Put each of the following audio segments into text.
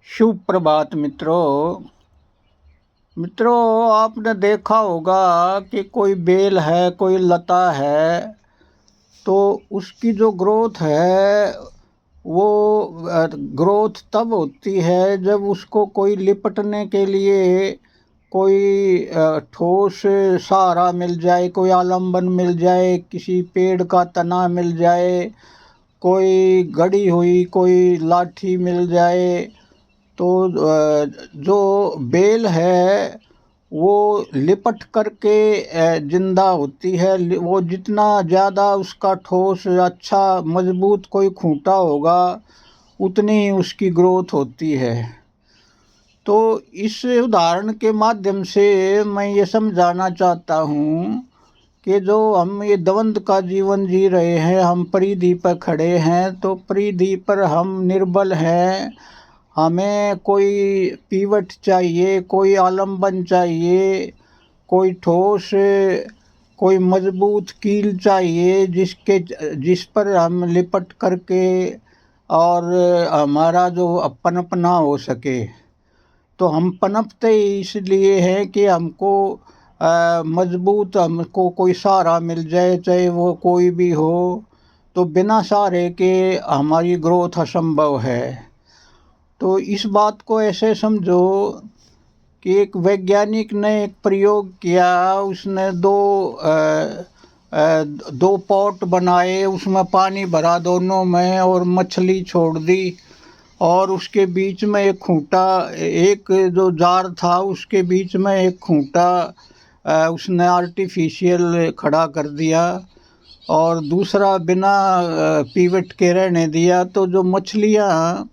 शुभ प्रभात मित्रों। आपने देखा होगा कि कोई बेल है, कोई लता है, तो उसकी जो ग्रोथ है वो ग्रोथ तब होती है जब उसको कोई लिपटने के लिए कोई ठोस सहारा मिल जाए, कोई आलम्बन मिल जाए, किसी पेड़ का तना मिल जाए, कोई गड़ी हुई कोई लाठी मिल जाए। तो जो बेल है वो लिपट करके जिंदा होती है। वो जितना ज़्यादा उसका ठोस अच्छा मजबूत कोई खूंटा होगा उतनी ही उसकी ग्रोथ होती है। तो इस उदाहरण के माध्यम से मैं ये समझाना चाहता हूँ कि जो हम ये द्वंद का जीवन जी रहे हैं, हम परिधि पर खड़े हैं, तो परिधि पर हम निर्बल हैं। हमें कोई पीवट चाहिए, कोई आलम्बन चाहिए, कोई ठोस कोई मजबूत कील चाहिए जिस पर हम लिपट करके और हमारा जो पनपना हो सके। तो हम पनपते ही इसलिए हैं कि हमको मजबूत हमको कोई सहारा मिल जाए, चाहे वो कोई भी हो। तो बिना सहारे के हमारी ग्रोथ असंभव है। तो इस बात को ऐसे समझो कि एक वैज्ञानिक ने एक प्रयोग किया। उसने दो पॉट बनाए, उसमें पानी भरा दोनों में और मछली छोड़ दी, और उसके बीच में एक खूंटा, एक जो जार था उसके बीच में एक खूंटा उसने आर्टिफिशियल खड़ा कर दिया और दूसरा बिना पीवट के रहने दिया। तो जो मछलियाँ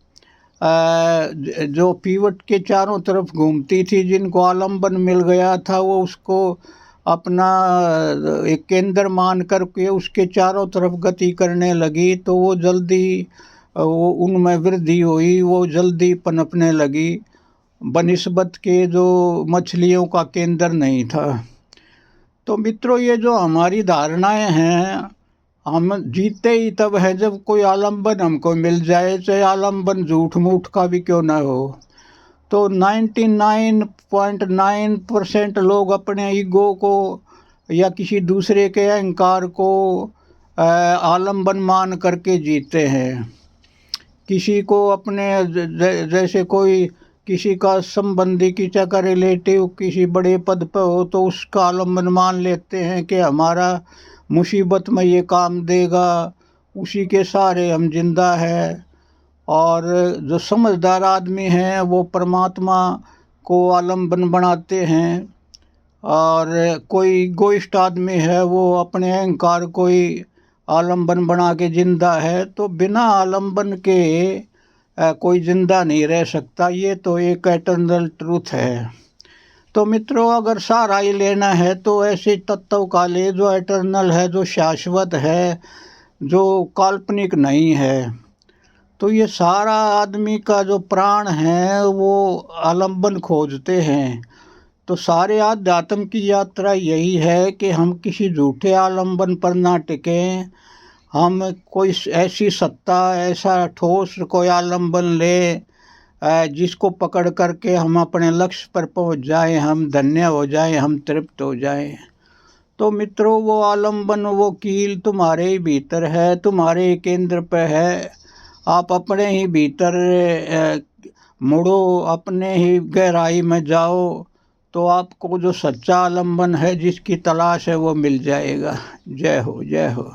जो पीवट के चारों तरफ घूमती थी, जिनको आलम्बन मिल गया था, वो उसको अपना एक केंद्र मान करके उसके चारों तरफ गति करने लगी। तो वो जल्दी वो उनमें वृद्धि हुई, वो जल्दी पनपने लगी बनिस्बत के जो मछलियों का केंद्र नहीं था। तो मित्रों, ये जो हमारी धारणाएं हैं, हम जीते ही तब है जब कोई आलम्बन हमको मिल जाए, चाहे आलम्बन झूठ मूठ का भी क्यों ना हो। तो 99.9% लोग अपने ईगो को या किसी दूसरे के अहंकार को आलम्बन मान करके जीते हैं। किसी को अपने जैसे कोई किसी का संबंधी, किसी का रिलेटिव किसी बड़े पद पर हो तो उसका आलम्बन मान लेते हैं कि हमारा मुसीबत में ये काम देगा, उसी के सहारे हम जिंदा है। और जो समझदार आदमी हैं वो परमात्मा को आलम्बन बनाते हैं, और कोई इगोइस्ट आदमी है वो अपने अहंकार को ही आलम्बन बना के जिंदा है। तो बिना आलम्बन के कोई जिंदा नहीं रह सकता। ये तो एक एटर्नल ट्रूथ है। तो मित्रों, अगर सहारा ही लेना है तो ऐसे तत्व का ले जो एटर्नल है, जो शाश्वत है, जो काल्पनिक नहीं है। तो ये सारा आदमी का जो प्राण है वो आलम्बन खोजते हैं। तो सारे आध्यात्म की यात्रा यही है कि हम किसी झूठे आलम्बन पर ना टिकें। हम कोई ऐसी सत्ता, ऐसा ठोस कोई आलम्बन ले जिसको पकड़ करके हम अपने लक्ष्य पर पहुंच जाएं, हम धन्य हो जाएं, हम तृप्त हो जाएं। तो मित्रों, वो आलम्बन, वो कील तुम्हारे ही भीतर है, तुम्हारे ही केंद्र पे है। आप अपने ही भीतर मुड़ो, अपने ही गहराई में जाओ, तो आपको जो सच्चा आलम्बन है, जिसकी तलाश है, वो मिल जाएगा। जय हो, जय हो।